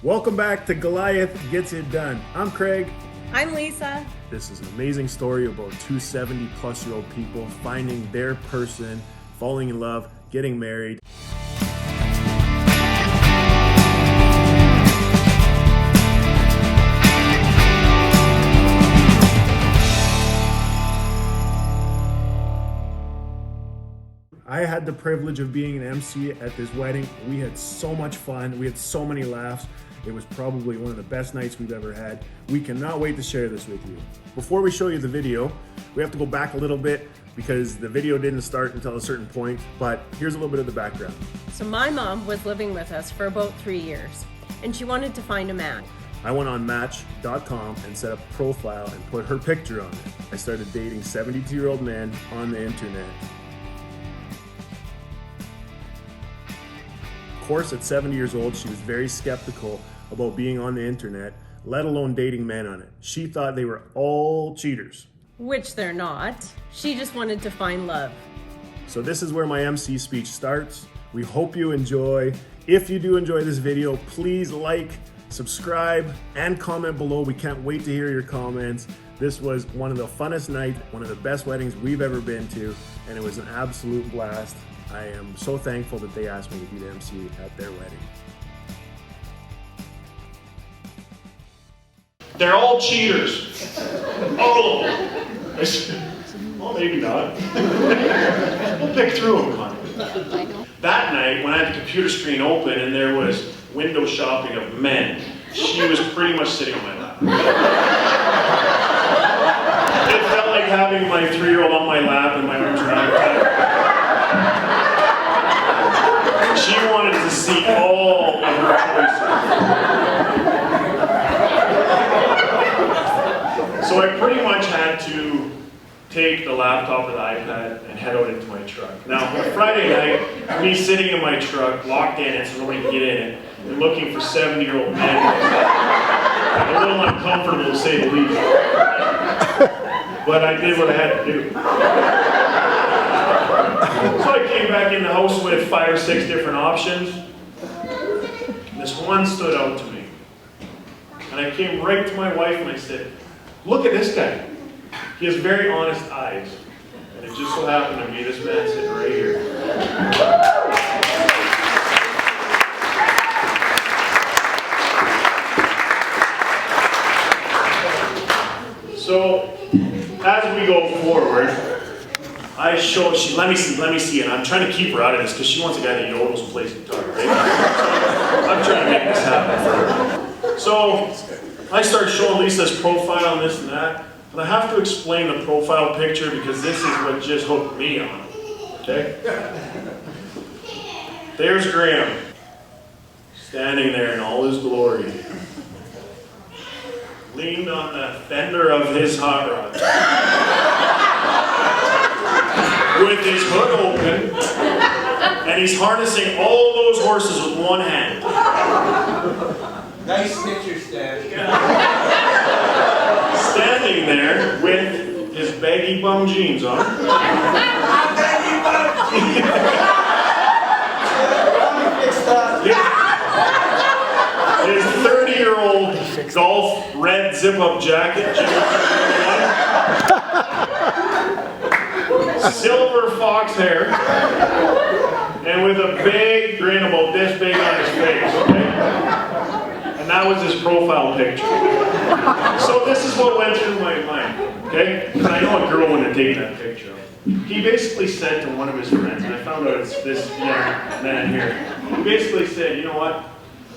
Welcome back to Goliath Gets It Done. I'm Craig. I'm Lisa. This is an amazing story about two 70-plus-year-old people finding their person, falling in love, getting married. I had the privilege of being an MC at this wedding. We had so much fun. We had so many laughs. It was probably one of the best nights we've ever had. We cannot wait to share this with you. Before we show you the video, we have to go back a little bit because the video didn't start until a certain point, but here's a little bit of the background. So my mom was living with us for about 3 years, and she wanted to find a man. I went on Match.com and set up a profile and put her picture on it. I started dating 72-year-old men on the internet. Of course, at 70 years old, she was very skeptical about being on the internet, let alone dating men on it. She thought they were all cheaters. Which they're not. She just wanted to find love. So this is where my MC speech starts. We hope you enjoy. If you do enjoy this video, please like, subscribe, and comment below. We can't wait to hear your comments. This was one of the funnest nights, one of the best weddings we've ever been to, and it was an absolute blast. I am so thankful that they asked me to be the MC at their wedding. They're all cheaters. All of them. I said, well, maybe not. We'll pick through them, Connie. That night, when I had the computer screen open and there was window shopping of men, she was pretty much sitting on my lap. It felt like having my 3-year-old on my lap and my arms around her. She wanted to see all of her choices. So I pretty much had to take the laptop or the iPad and head out into my truck. Now, Friday night, me sitting in my truck, locked in it so nobody can get in it, and looking for 70-year-old men, a little uncomfortable to say the least. But I did what I had to do. So I came back in the house with 5 or 6 different options. This one stood out to me. And I came right to my wife and I said, look at this guy. He has very honest eyes. And it just so happened to be this man sitting right here. So, as we go forward, I show, let me see, and I'm trying to keep her out of this because she wants a guy that yodels and plays guitar, right? I'm trying to make this happen for her. So, I start showing Lisa's profile and this and that, and I have to explain the profile picture because this is what just hooked me on, okay? There's Graham, standing there in all his glory, leaned on the fender of his hot rod, with his hood open, and he's harnessing all those horses with one hand. Nice picture, Stan. Standing there with his baggy bum jeans on. His 30-year-old golf red zip-up jacket. Silver fox hair, and with a big grin about this big on his face, okay? And that was his profile picture. So this is what went through my mind, okay? Because I know a girl wouldn't have taken that picture. He basically said to one of his friends, and I found out it's this young man here, he basically said, you know what?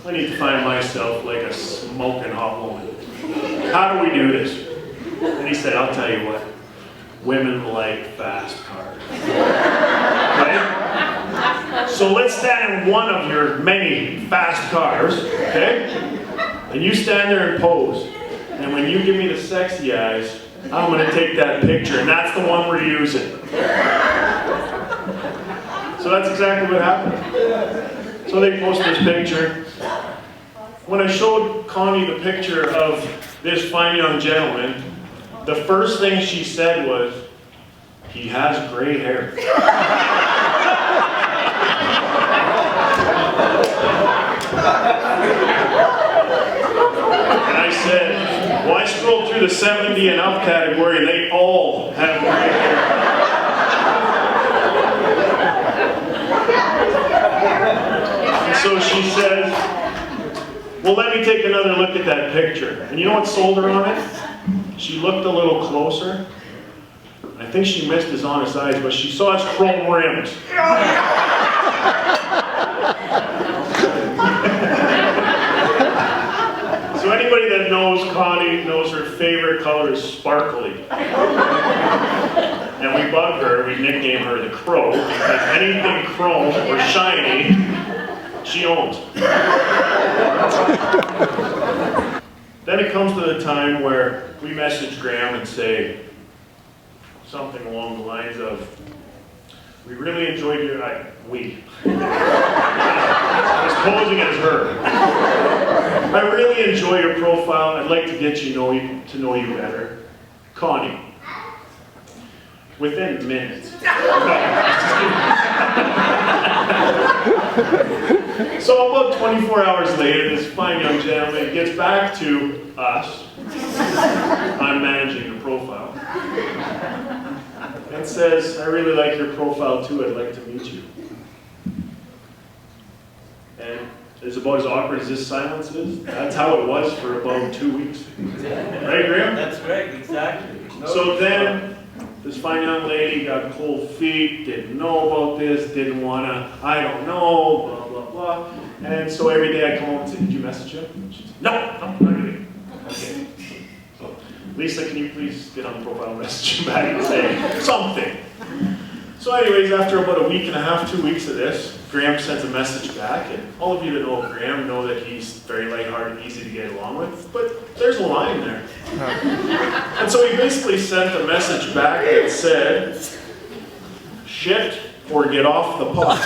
I need to find myself like a smoking hot woman. How do we do this? And he said, I'll tell you what. Women like fast cars. Okay? So let's stand in one of your many fast cars, okay? And you stand there and pose. And when you give me the sexy eyes, I'm going to take that picture, and that's the one we're using. So that's exactly what happened. So they posted this picture. When I showed Connie the picture of this fine young gentleman, the first thing she said was, he has gray hair. through the 70 and up category, and they all have gray hair. And so she says, well, let me take another look at that picture. And you know what sold her on it? She looked a little closer. I think she missed his honest eyes, but she saw his chrome rims. So anybody that knows Connie knows her favorite color is sparkly. And we bug her, we nickname her the Crow, because anything chrome or shiny, she owns. Then it comes to the time where we message Graham and say something along the lines of, we really enjoyed your, we. I was posing as her. I really enjoy your profile. I'd like to get to know you better. Connie. Within minutes. So about 24 hours later, this fine young gentleman gets back to us. I'm managing the profile. And says, I really like your profile too, I'd like to meet you. And it's about as awkward as this silence is. That's how it was for about 2 weeks. Right, Graham? That's right, exactly. So then, this fine young lady got cold feet, didn't know about this, didn't wanna, I don't know, blah, blah, blah. And so every day I come home and say, did you message him? She said, no, not really. Okay. So, Lisa, can you please get on the profile and message him back and say something? So anyways, after about a week and a half, 2 weeks of this, Graham sends a message back, and all of you that know Graham know that he's very lighthearted, easy to get along with, but there's a line there. And so he basically sent a message back that said, shit or get off the pot.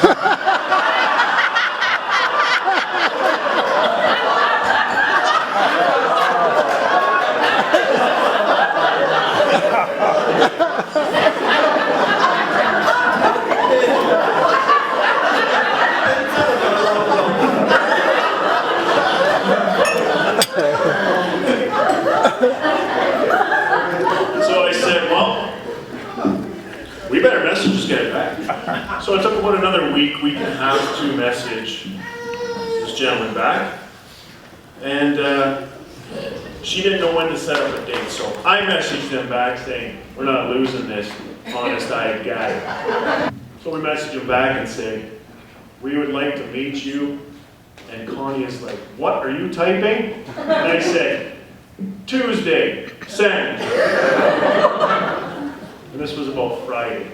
We better message this guy back. So it took about another week and a half to message this gentleman back. And she didn't know when to set up a date. So I messaged him back saying, we're not losing this honest-eyed guy. So we messaged him back and say, we would like to meet you. And Connie is like, what are you typing? And I said, Tuesday, send. And this was about Friday.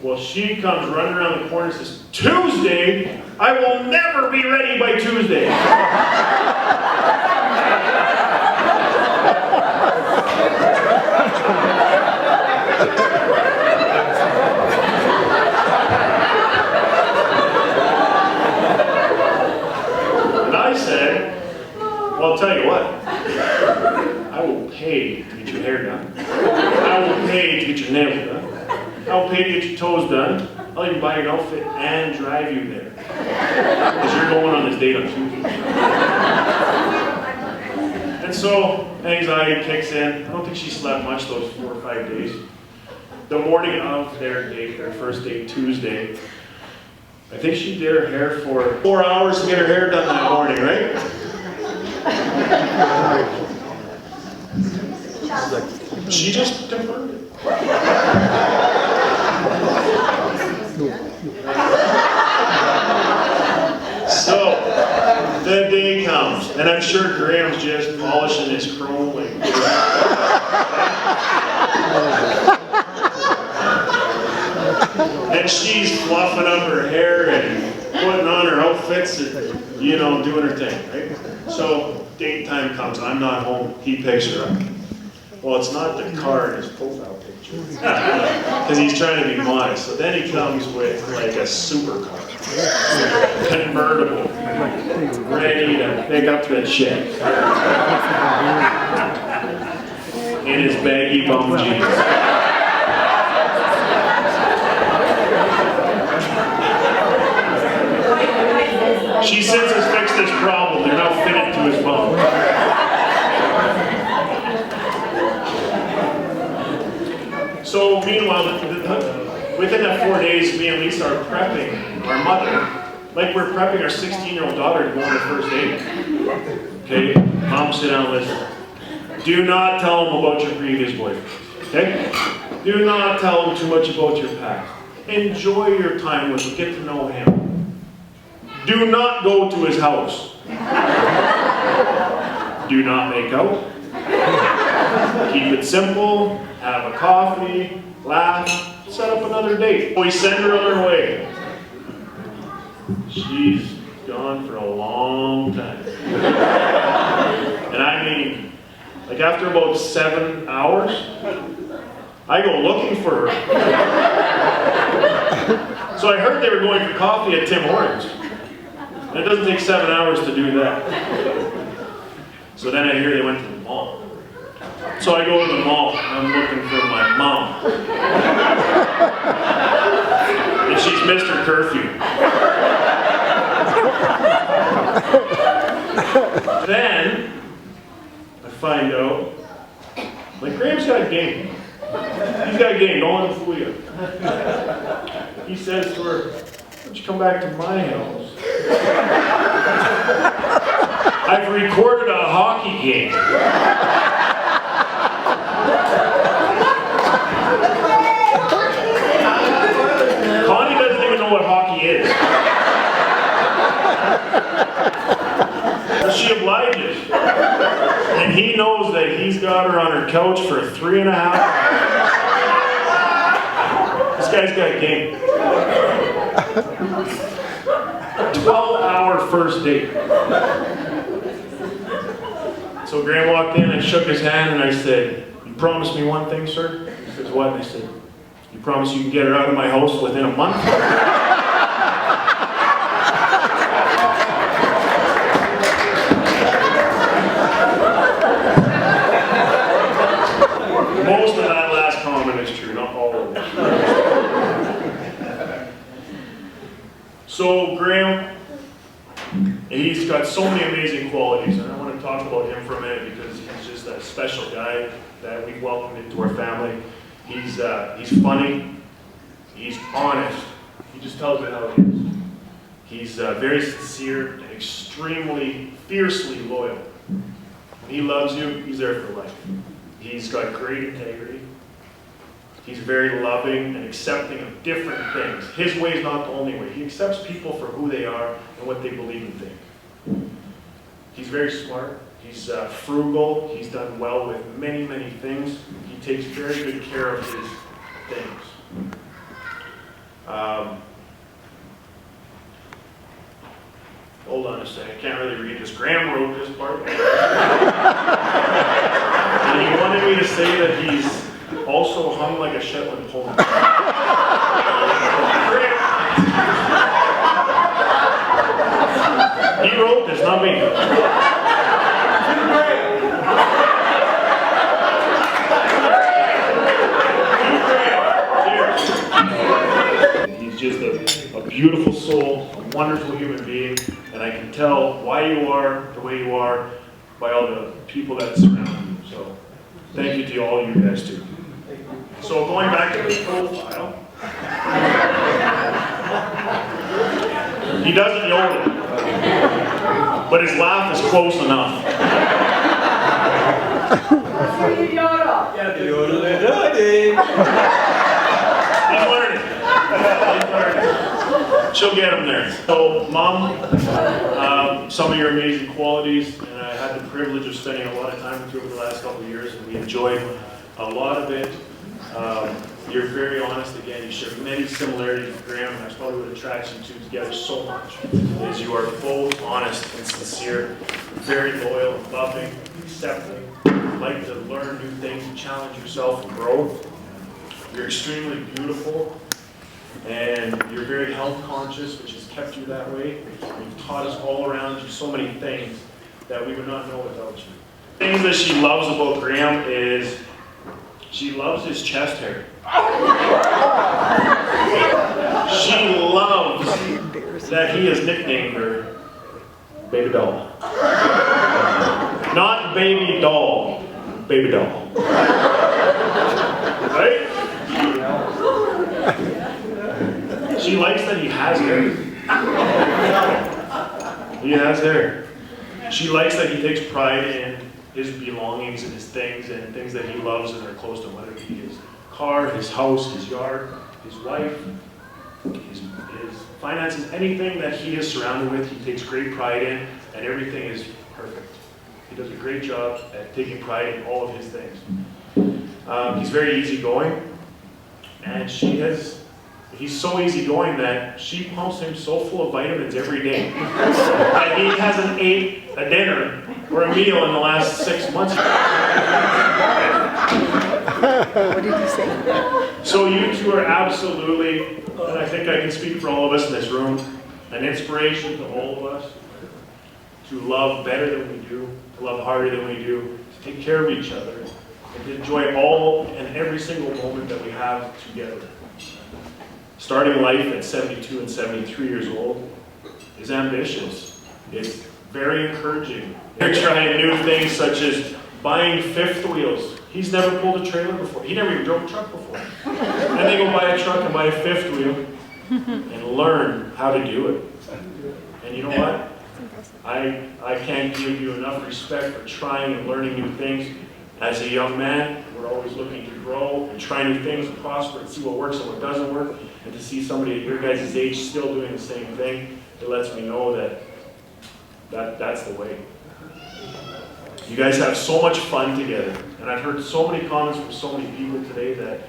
Well, she comes running around the corner and says, Tuesday? I will never be ready by Tuesday. And I said, well, I'll tell you what. I will pay to get your hair done. I will pay to get your nails done. I will pay to get your toes done. I'll even buy your outfit and drive you there. Because you're going on this date on Tuesday. And so, anxiety kicks in. I don't think she slept much those 4 or 5 days. The morning of their date, their first date, Tuesday, I think she did her hair for 4 hours to get her hair done that morning, right? She just confirmed it. So, the day comes, and I'm sure Graham's just polishing his chrome like and she's fluffing up her hair and putting on her outfits and, you know, doing her thing, right? So, date time comes, I'm not home, he picks her up. Well, it's not the car in his profile picture, because he's trying to be modest. So then he comes with like a supercar, convertible, ready to pick up the chick in his baggy bum jeans. She since has fixed this problem. They're now fitted to his bum. meanwhile, within that 4 days, me and Lisa are prepping our mother, like we're prepping our 16-year-old daughter to go on her first date. Okay, mom, sit down and listen. Do not tell him about your previous boyfriend. Okay? Do not tell him too much about your past. Enjoy your time with him. Get to know him. Do not go to his house. Do not make out. Keep it simple. Have a coffee. Laugh. Set up another date. We send her on her way. She's gone for a long time. And I mean, like after about 7 hours, I go looking for her. So I heard they were going for coffee at Tim Hortons. And it doesn't take 7 hours to do that. So then I hear they went to the mall. So I go to the mall and I'm looking for my mom. And she's Mr. Curfew. Then I find out, like, Graham's got game. He's got game, don't let him fool you. He says to her, why don't you come back to my house? I've recorded a hockey game. Connie doesn't even know what hockey is. She obliges. And he knows that he's got her on her couch for 3.5 hours. This guy's got game. 12-hour first date. So Graham walked in, I shook his hand and I said, you promised me one thing, sir? He says, what? And I said, you promise you can get her out of my house within a month? Most of that last comment is true, not all of it. So Graham, he's got so many amazing qualities, and I want to talk about him for a minute because he's just a special guy that we've welcomed into our family. He's funny, he's honest, he just tells it how it is. He's very sincere and extremely, fiercely loyal. When he loves you, he's there for life. He's got great integrity. He's very loving and accepting of different things. His way is not the only way. He accepts people for who they are and what they believe and think. He's very smart. He's frugal. He's done well with many, many things. He takes very good care of his things. Hold on a second. I can't really read this. Graham wrote this part. And he wanted me to say that he's also hung like a Shetland pony. He wrote this, not me. He's just a beautiful soul, a wonderful human being, and I can tell why you are the way you are by all the people that surround you. So thank you to all you guys too. So going back to his profile, he doesn't yodel, but his laugh is close enough. He's learning. She'll get him there. So, Mom, some of your amazing qualities, and I had the privilege of spending a lot of time with you over the last couple of years, and we enjoyed a lot of it. You're very honest again. You share many similarities with Graham, and that's probably what attracts you two together so much, is you are both honest and sincere, very loyal and loving, accepting, like to learn new things, challenge yourself and grow. You're extremely beautiful, and you're very health conscious, which has kept you that way. You've taught us all around you so many things that we would not know without you. Things that she loves about Graham is she loves his chest hair. She loves that he has nicknamed her Baby Doll. Not Baby Doll, Baby Doll. Right? She likes that he has hair. He has hair. She likes that he takes pride in his belongings and his things and things that he loves and are close to him, whether it be his car, his house, his yard, his wife, his finances, anything that he is surrounded with, he takes great pride in, and everything is perfect. He does a great job at taking pride in all of his things. He's very easygoing, and he's so easygoing that she pumps him so full of vitamins every day that he hasn't ate a dinner or a meal in the last 6 months. What did you say? So you two are absolutely, and I think I can speak for all of us in this room, an inspiration to all of us to love better than we do, to love harder than we do, to take care of each other, and to enjoy all and every single moment that we have together. Starting life at 72 and 73 years old is ambitious. It's very encouraging. They're trying new things such as buying fifth wheels. He's never pulled a trailer before. He never even drove a truck before. And they go buy a truck and buy a fifth wheel and learn how to do it. And you know what? I can't give you enough respect for trying and learning new things. As a young man, we're always looking to grow and try new things and prosper and see what works and what doesn't work. And to see somebody at your guys' age still doing the same thing, it lets me know that's the way. You guys have so much fun together. And I've heard so many comments from so many people today that,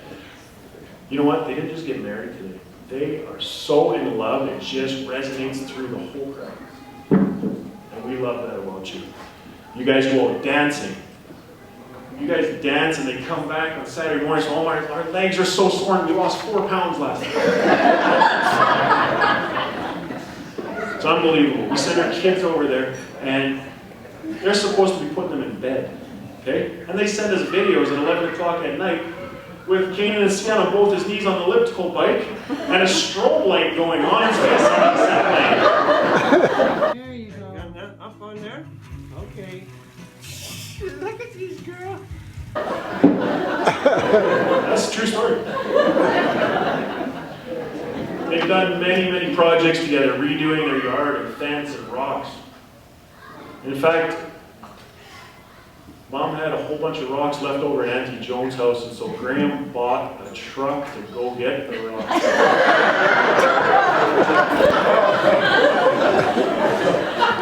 you know what, they didn't just get married today. They are so in love, it just resonates through the whole crowd. And we love that about you. You guys go out dancing. You guys dance and they come back on Saturday morning, so our legs are so sore and we lost 4 pounds last night. It's unbelievable. We send our kids over there and they're supposed to be putting them in bed. Okay? And they send us videos at 11 o'clock at night with Kanan and Sian on both his knees on the elliptical bike and a strobe light going on instead of sending There you go. Got that up on there? Okay. Look at these girls. That's a true story. They've done many, many projects together, redoing their yard and fence and rocks. In fact, Mom had a whole bunch of rocks left over at Auntie Joan's house, and so Graham bought a truck to go get the rocks.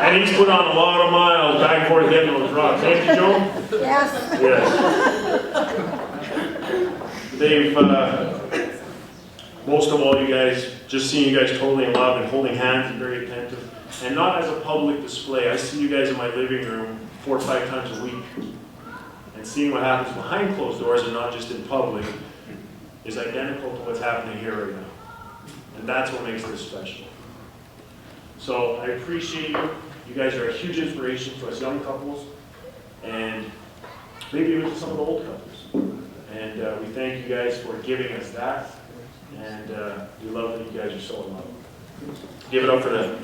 And he's put on a lot of miles back and forth getting those rocks. Auntie Joan? Yes. Yes. They've, most of all, you guys, just seeing you guys totally in love and holding hands and very attentive. And not as a public display. I see you guys in my living room 4 or 5 times a week. And seeing what happens behind closed doors and not just in public is identical to what's happening here right now. And that's what makes this special. So I appreciate you. You guys are a huge inspiration to us young couples and maybe even to some of the old couples. And we thank you guys for giving us that. And we love that you guys are so in love. Give it up for them.